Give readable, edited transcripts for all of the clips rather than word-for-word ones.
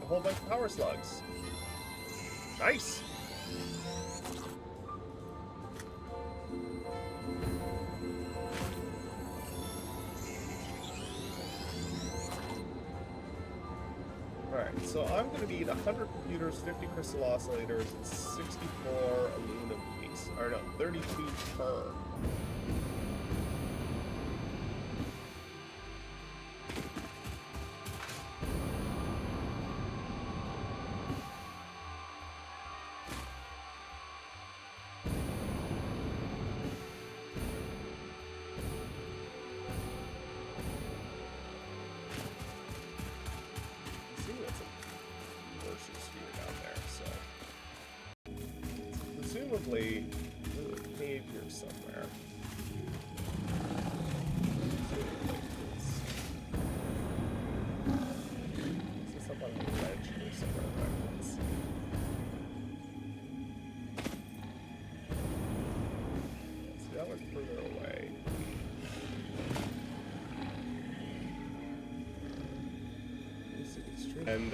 a whole bunch of power slugs. Nice! Alright, so I'm going to need 100 computers, 50 crystal oscillators, and 64 aluminum pieces. Or no, 32 per. Presumably, there's a cave here somewhere. Is this up on the ledge here somewhere that I can see? See, that one's further away. And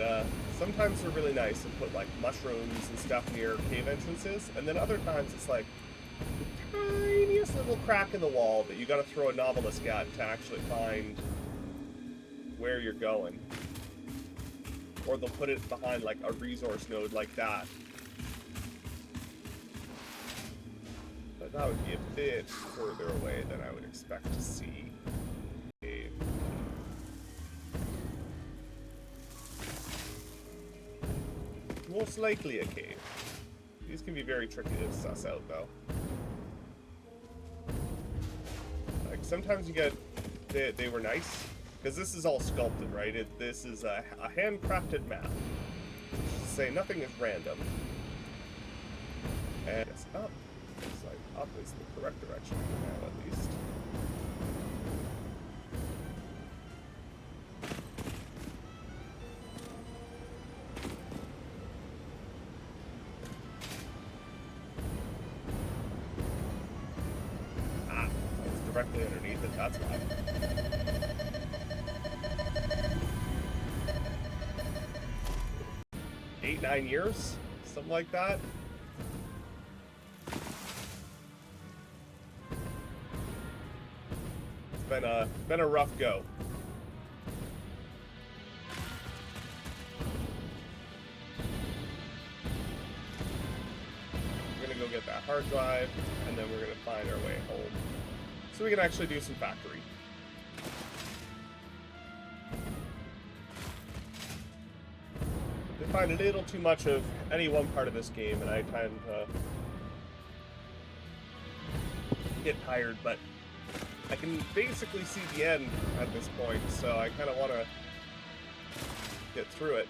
sometimes they're really nice and put like mushrooms and stuff near cave entrances, and then other times it's like the tiniest little crack in the wall that you gotta throw a novelist at to actually find where you're going. Or they'll put it behind like a resource node like that. But that would be a bit further away than I would expect to see. Most likely a cave. These can be very tricky to suss out, though. Like, sometimes you get... They were nice, because this is all sculpted, right? This is a handcrafted map. Say nothing is random. And it's up. It's like, up is the correct direction for now, at least. Directly underneath it, that's why. 8-9 years? Something like that? It's been a rough go. We're gonna go get that hard drive, and then we're gonna find our way home. So we can actually do some factory. I find a little too much of any one part of this game, and I tend to get tired, but I can basically see the end at this point, so I kind of want to get through it.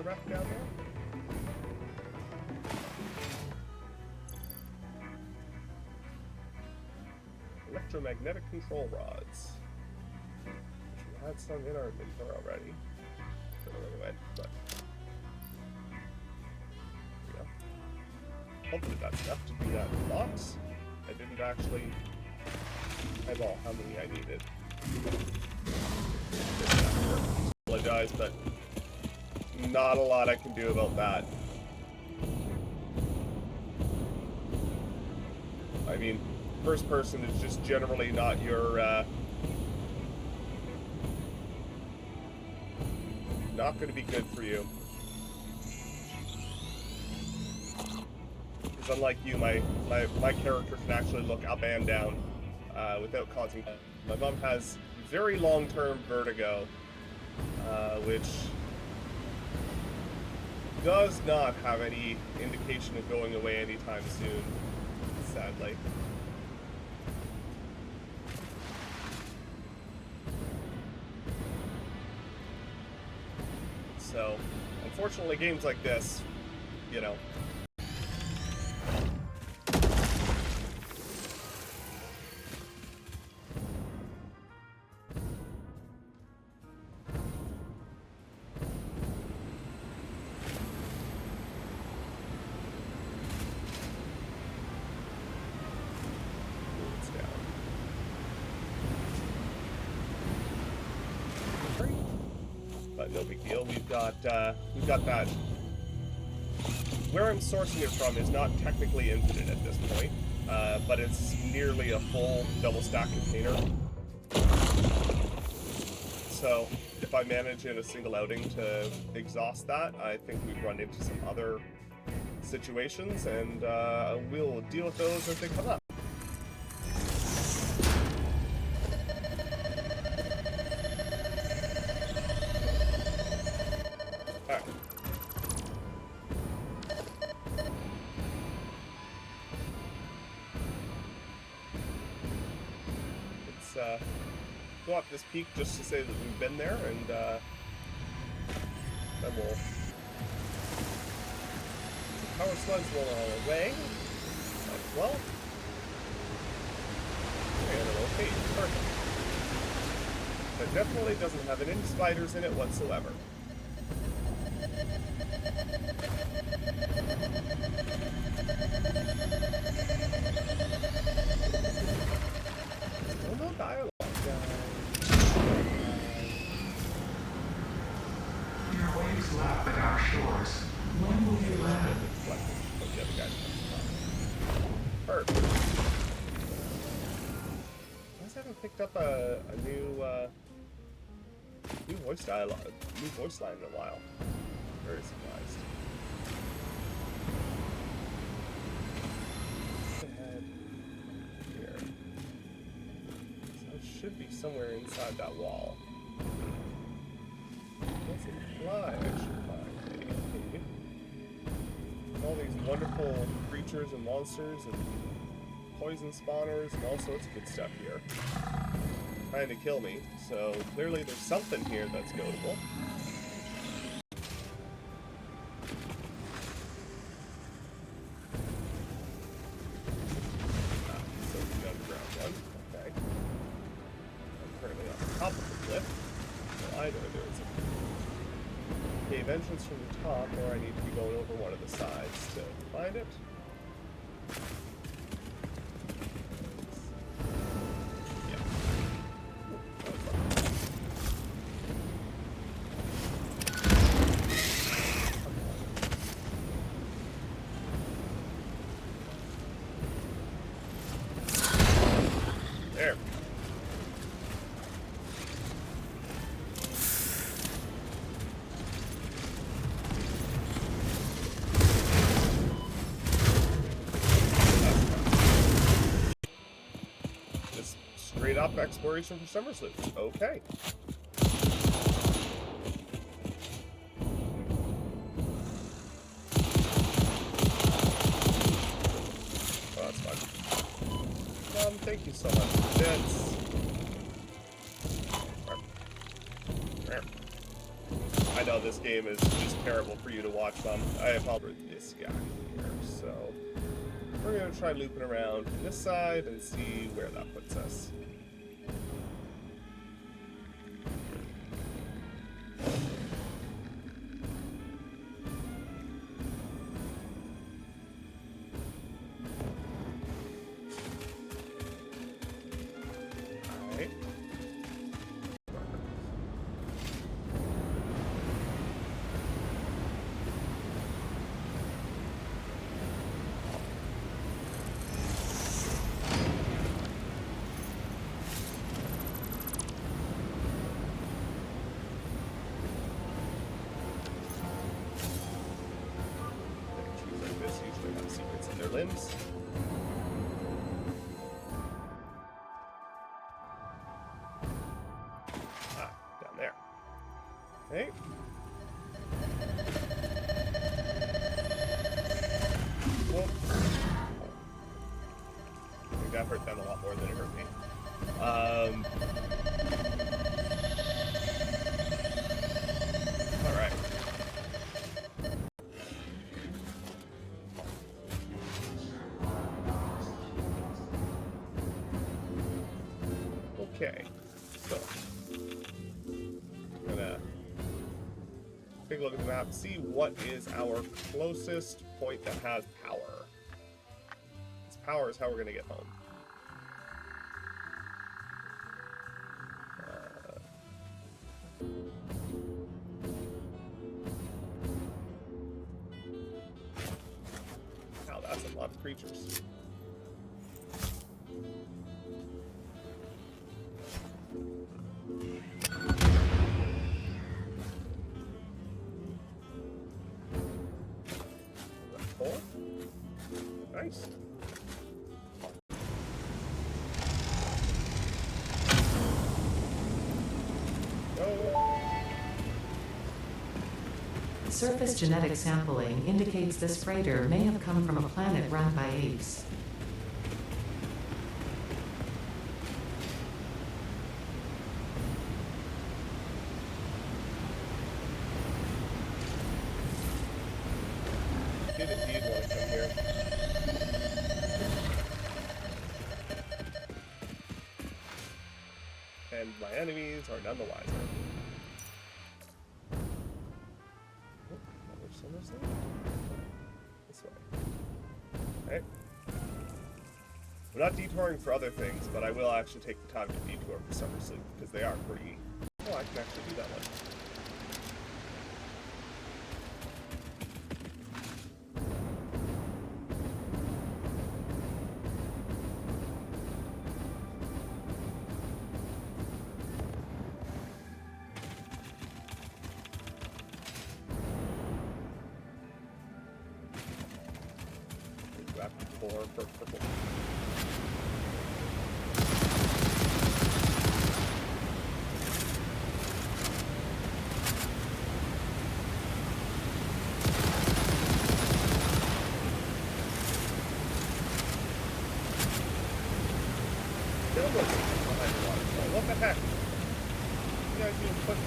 Wreck down there? Electromagnetic control rods. We had some in our inventory already. Don't know where they went, but there we go. Hopefully that's enough to do that in the box. I didn't actually eyeball how many I needed. Apologize, but not a lot I can do about that. I mean, first person is just generally not your, not going to be good for you. because unlike you, my character can actually look up and down without causing. My mom has very long-term vertigo, which does not have any indication of going away anytime soon, sadly. So, unfortunately, games like this, you know. But no big deal. We've got that. Where I'm sourcing it from is not technically infinite at this point, but it's nearly a full double stack container. So if I manage in a single outing to exhaust that, I think we've run into some other situations, and we'll deal with those as they come up. Go up this peak just to say that we've been there, and then we'll power slugs roll away as well. And it'll rotate. Perfect. It definitely doesn't have any spiders in it whatsoever. Still no dialogue. Your waves lap at our shores. When will you land? Perfect. I haven't picked up a new voice dialogue, new voice line in a while. Very surprised. Head here. So it should be somewhere inside that wall. What's it fly? I should find all these wonderful creatures and monsters and poison spawners and all sorts of good stuff here. Trying to kill me, so clearly there's something here that's notable. So the underground one, okay. I'm currently on top of the cliff, so I know there's a cave entrance from the top, or I need to be going over one of the sides to find it. There. Just straight up exploration for Summer's Loot. Okay. Oh, that's fine. Thank you so much for bits. I know this game is just terrible for you to watch, Mom. I apologize for this guy here. So we're going to try looping around this side and see where that puts us. limbs. Ah, down there. Okay. Cool. I think that hurt them a lot more than it hurt me. Alright. Okay, so I'm gonna take a look at the map, see what is our closest point that has power. This power is how we're gonna get home. Wow, that's a lot of creatures. Nice. Surface genetic sampling indicates this freighter may have come from a planet run by apes. Did indeed want to come here. And my enemies are none the wiser. This way. Okay. I'm not detouring for other things, but I will actually take the time to detour for summer sleep, because they are pretty... Oh, I can actually do that one. For purple. Behind the waterfall. What the heck? You guys even put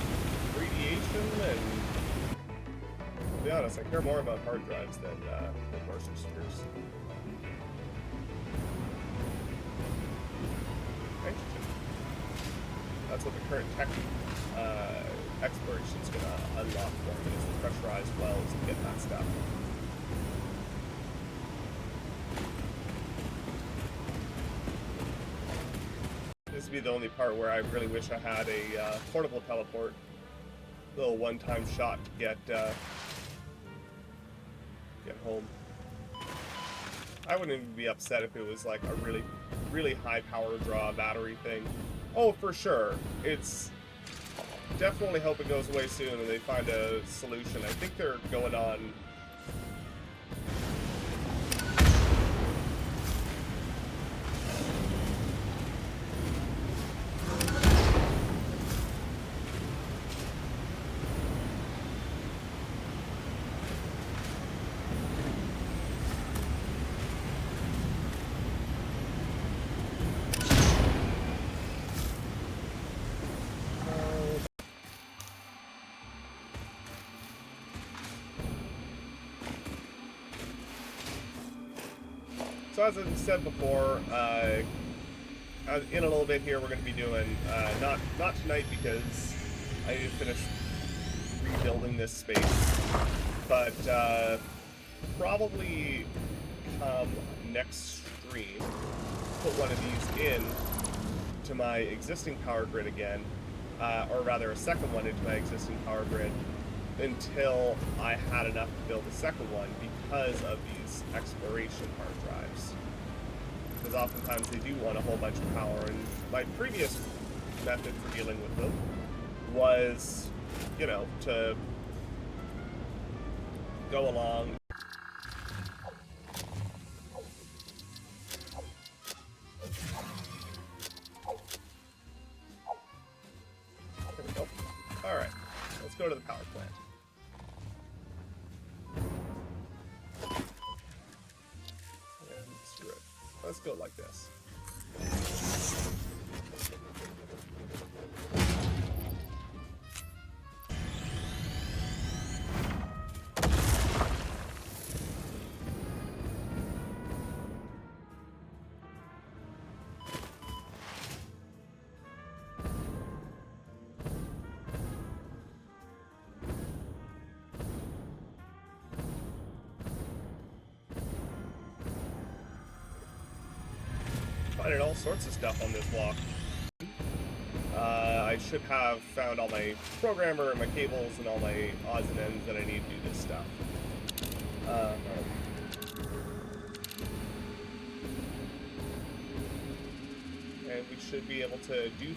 radiation and... To be honest, I care more about hard drives than Martian spheres. That's what the current tech exploration is going to unlock for me, is the pressurized wells and get that stuff. This would be the only part where I really wish I had a portable teleport, little one-time shot to get home. I wouldn't even be upset if it was like a really, really high power draw battery thing. Oh, for sure. It's definitely hope it goes away soon and they find a solution. I think they're going on... So as I said before, in a little bit here we're going to be doing, not tonight because I need to finish rebuilding this space, but probably come next stream, put one of these in to my existing power grid again, or rather a second one into my existing power grid, until I had enough to build a second one because of these exploration hard drives. Because oftentimes they do want a whole bunch of power, and my previous method for dealing with them was, you know, to go to the power plant. And screw it. Let's go like this. Finding all sorts of stuff on this walk. I should have found all my programmer and my cables and all my odds and ends that I need to do this stuff. And we should be able to do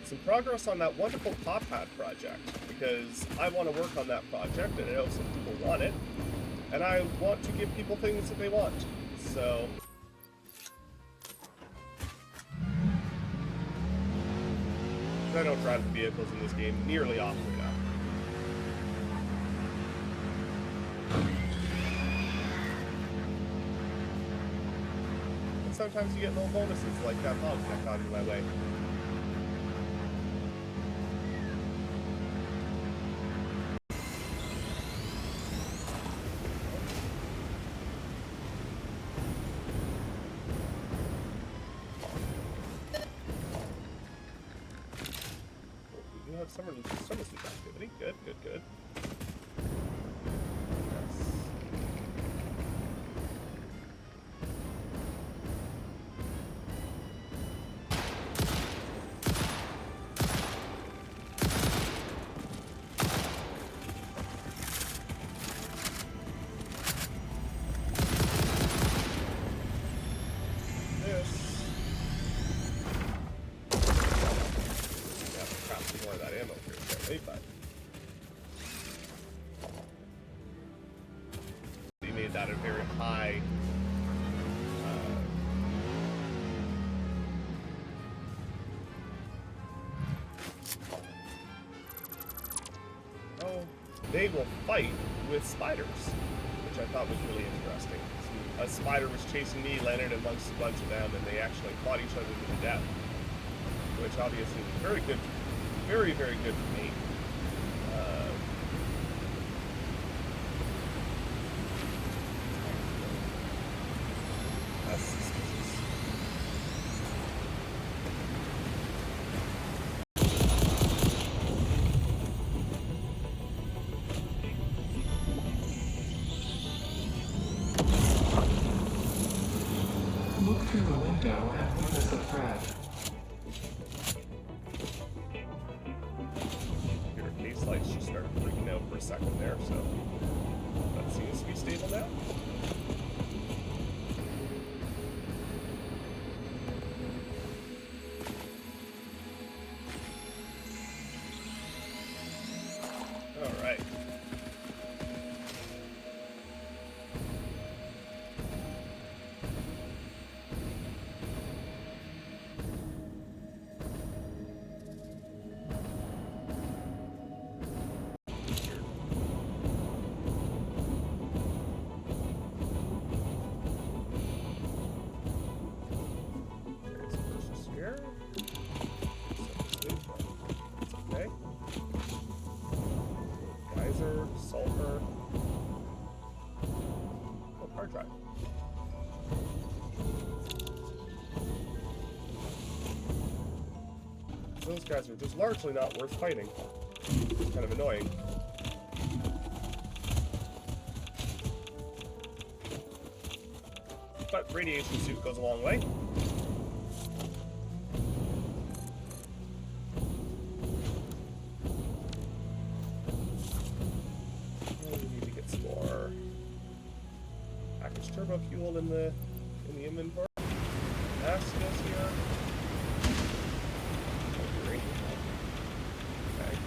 some progress on that wonderful Pop Pad project, because I want to work on that project, and I know some people want it, and I want to give people things that they want. So I don't drive the vehicles in this game nearly often enough. And sometimes you get little bonuses like that hog that got in my way. Summer sleep activity. Good, good, good. Yes. But he made that a very high they will fight with spiders, which I thought was really interesting. A spider was chasing me, landed amongst a bunch of them, and they actually fought each other to the death, which obviously was very good, very, very good for me. That's suspicious. Look through the window and notice a thread. Your case lights just started freaking out for a second there, so that seems to be stable now. All right. Sulfur. Oh, hard drive. Those guys are just largely not worth fighting. It's kind of annoying. But radiation suit goes a long way. Turbo fuel in the inventory. Acidos here. Okay.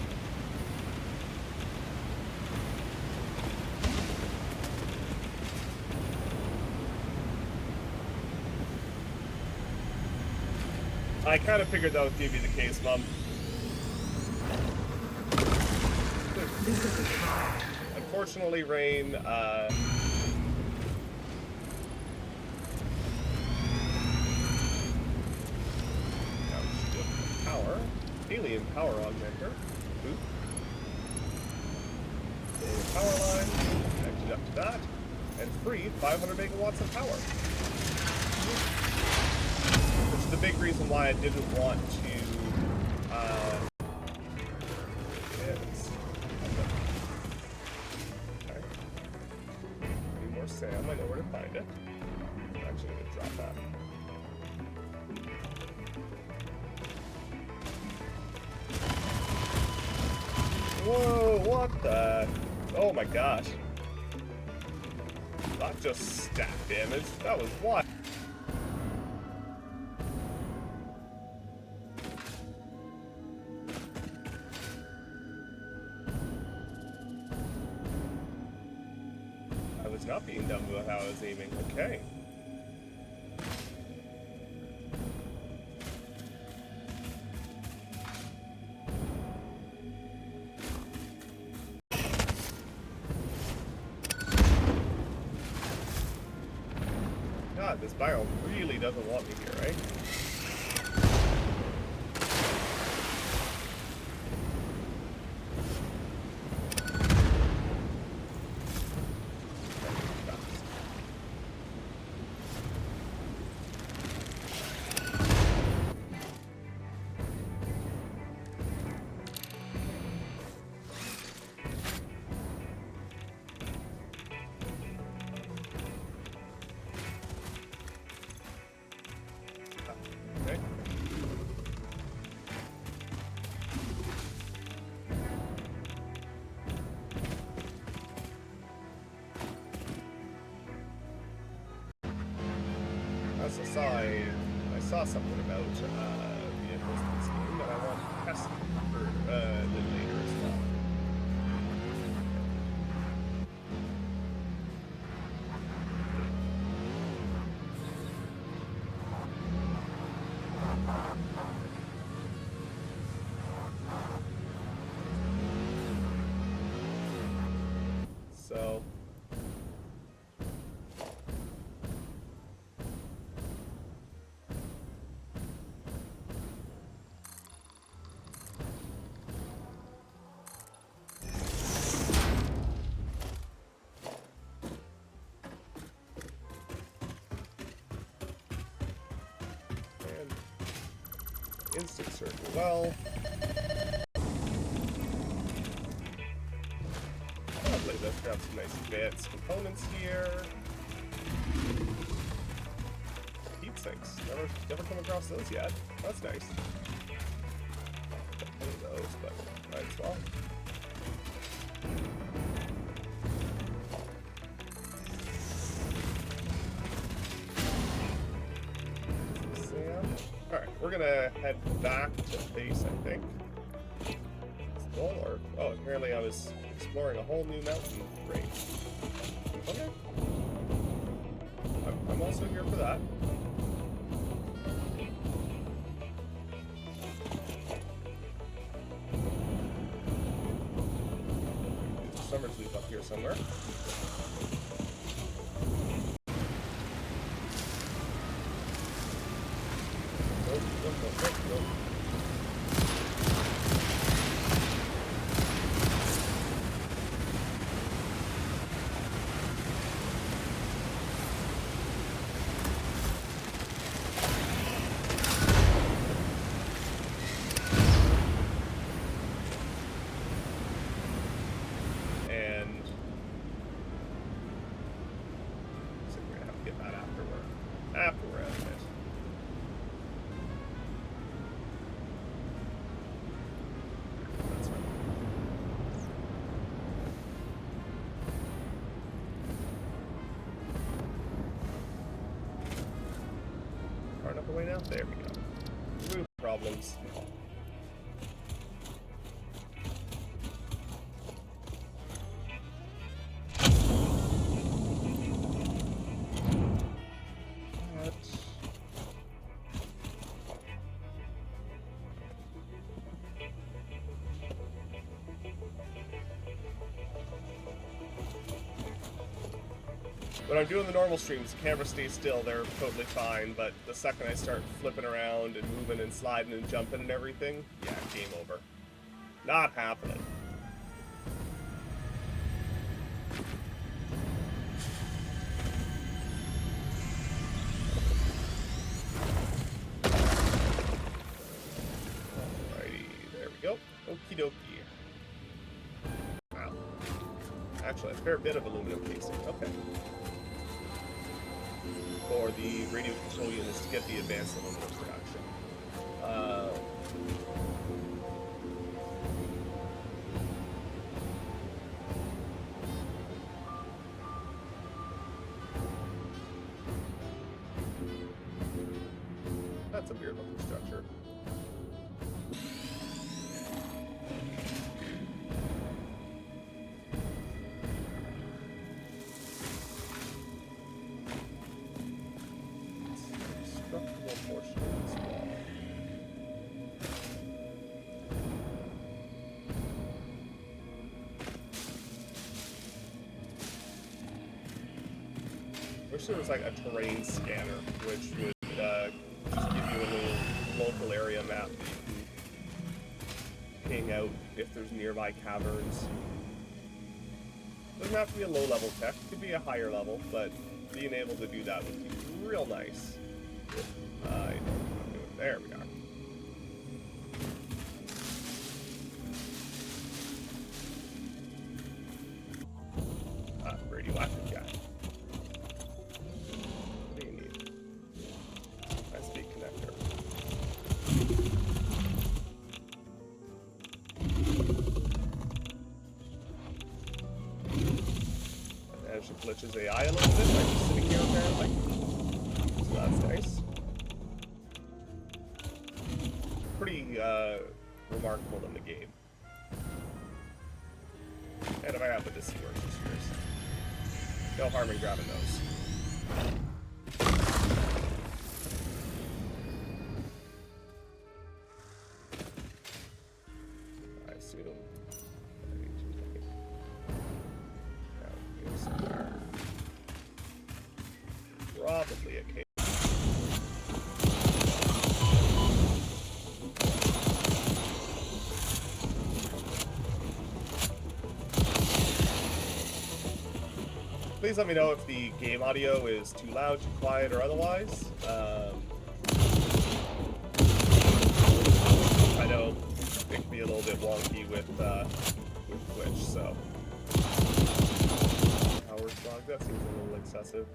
I kind of figured that would be the case, Mom. This is a tract. Unfortunately, Rain, ouch, power. Alien power augmenter. Boop. Alien power line. Connected up to that. And free 500 megawatts of power. Which is the big reason why I didn't want to, okay. Need more Sam, I know where to find it. I'm actually gonna drop that. Whoa, what the? Oh my gosh. Not just stat damage, that was wild. I was not being dumb about how I was aiming, okay. God, this biome really doesn't want me here, right? Okay. As I saw something about the enlistment scheme that I want to test for a little later as well. So and instant circle. Well, lovely. Let's grab some nice advanced components here. Heat sinks. Never come across those yet. That's nice. One of those, but might as well. Sam. Alright, we're gonna head back to base, I think. Or, oh, apparently I was exploring a whole new mountain range. Okay. I'm also here for that. Summer's leaf up here somewhere. Nope. Way now? There we go. Roof problems. When I'm doing the normal streams, the camera stays still, they're totally fine, but the second I start flipping around and moving and sliding and jumping and everything, yeah, game over. Not happening. Alrighty, there we go. Okie dokie. Wow. Actually, a fair bit of aluminum casing. Okay. For the radio control units to get the advanced aluminum production. That's a weird looking structure. Structural portion of this wall. Wish there was like a terrain scanner, which would just give you a little local area map that you can ping out if there's nearby caverns. Doesn't have to be a low-level tech, it could be a higher level, but being able to do that would be real nice. I don't know what I'm doing. There we are. Radioactive guy. What do you need? SD connector. And she glitches AI a little bit, like just sitting here apparently. So that's nice. Pretty remarkable in the game. And if I happen to see where she's yours. No harm in grabbing those. I assume. Probably a cave. Please let me know if the game audio is too loud, too quiet, or otherwise. I know it can be a little bit wonky with Twitch, so. Power slog, that seems a little excessive.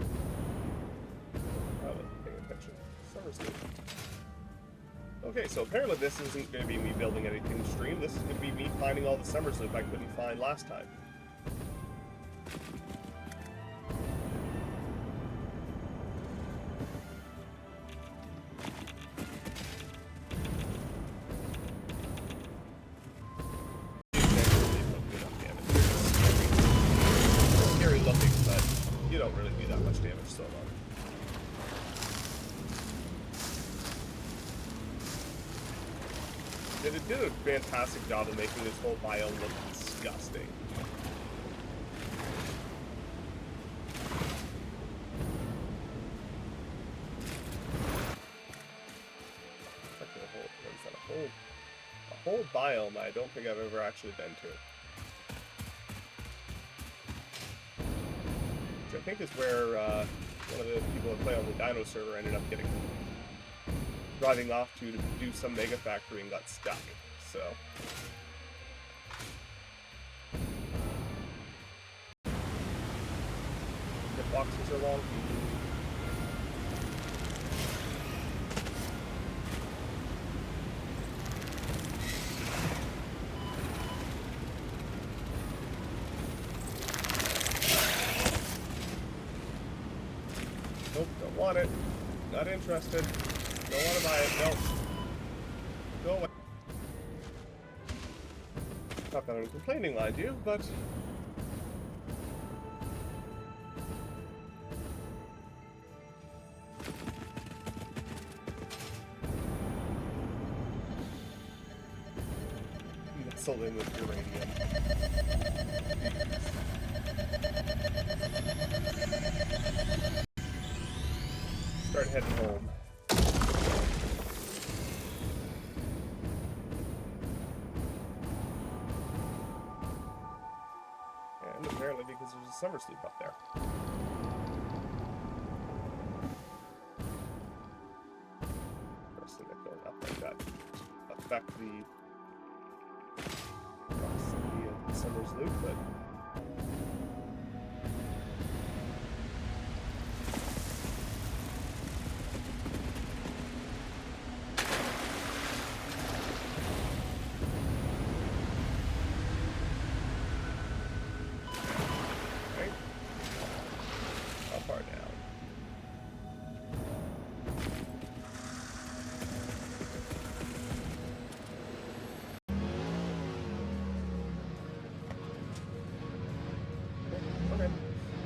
I wasn't paying attention. Summer's good. Okay, so apparently this isn't going to be me building anything to stream. This is going to be me finding all the summers loop I couldn't find last time. Scary looking, but you don't really do that much damage so long. It did a fantastic job of making this whole biome look disgusting. A whole biome I don't think I've ever actually been to. Which I think is where one of the people that play on the Dino server ended up driving off to do some mega factory and got stuck. So the boxes are long. Nope, don't want it. Not interested. Don't want to buy it. Nope. Go away. Not that I'm complaining, mind you, but nestled in with uranium. start heading home. And apparently because there's a summer sleep up there. First thing that going up like that affect the proximity of the summer's loop, but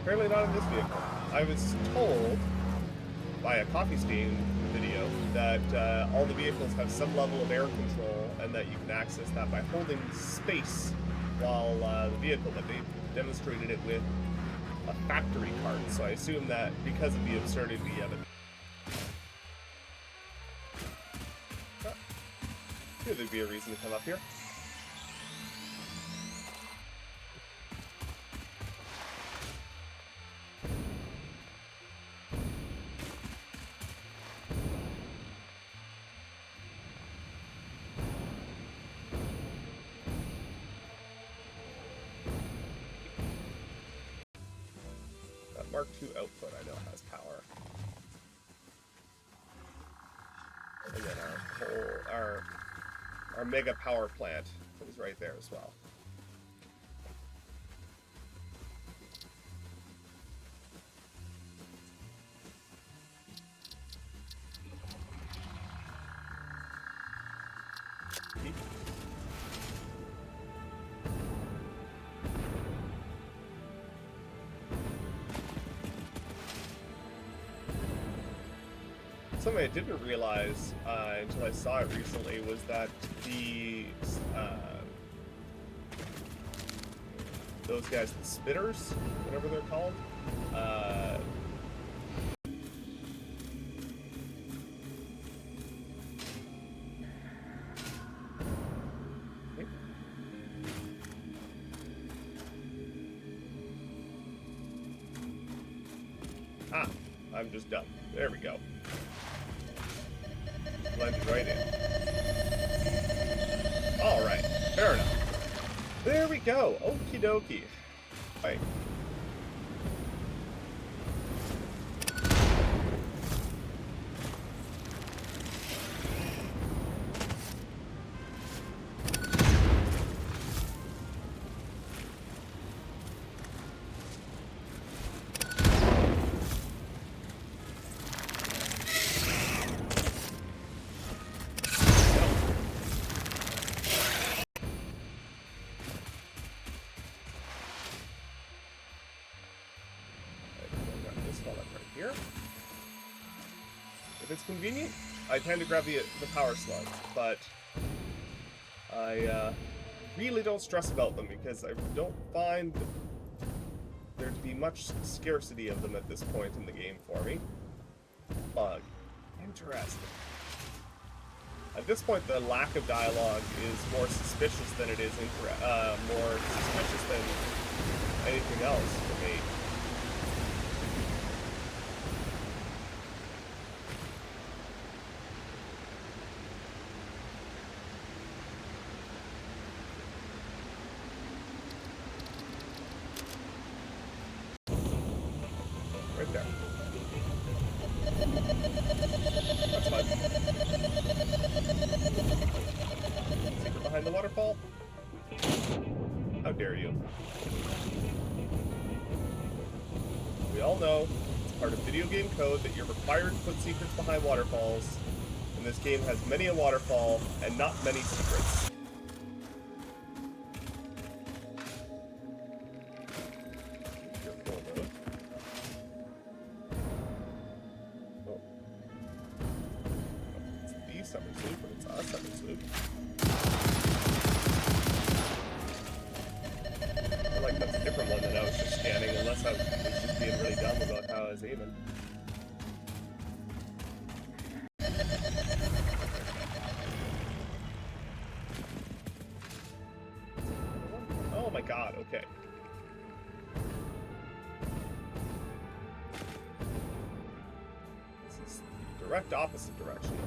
apparently not in this vehicle. I was told by a Coffee Stain video that all the vehicles have some level of air control and that you can access that by holding space while the vehicle, but they demonstrated it with a factory cart. So I assume that because of the absurdity of it. Here there'd be a reason to come up here. Mark II output, I know, has power. And then our mega power plant is right there as well. Something I didn't realize until I saw it recently was that the those guys, the spitters, whatever they're called, I'm just dumb. There we go. Blended right in. Alright, fair enough. There we go. Okie dokie. Right. If it's convenient, I tend to grab the power slugs, but I really don't stress about them because I don't find there to be much scarcity of them at this point in the game for me. Bug. Interesting. At this point, the lack of dialogue is more suspicious than it is more suspicious than anything else for me. Right there. That's fine. Secret behind the waterfall? How dare you? We all know it's part of video game code that you're required to put secrets behind waterfalls, and this game has many a waterfall and not many secrets. Oh my god, okay. This is the direct opposite direction.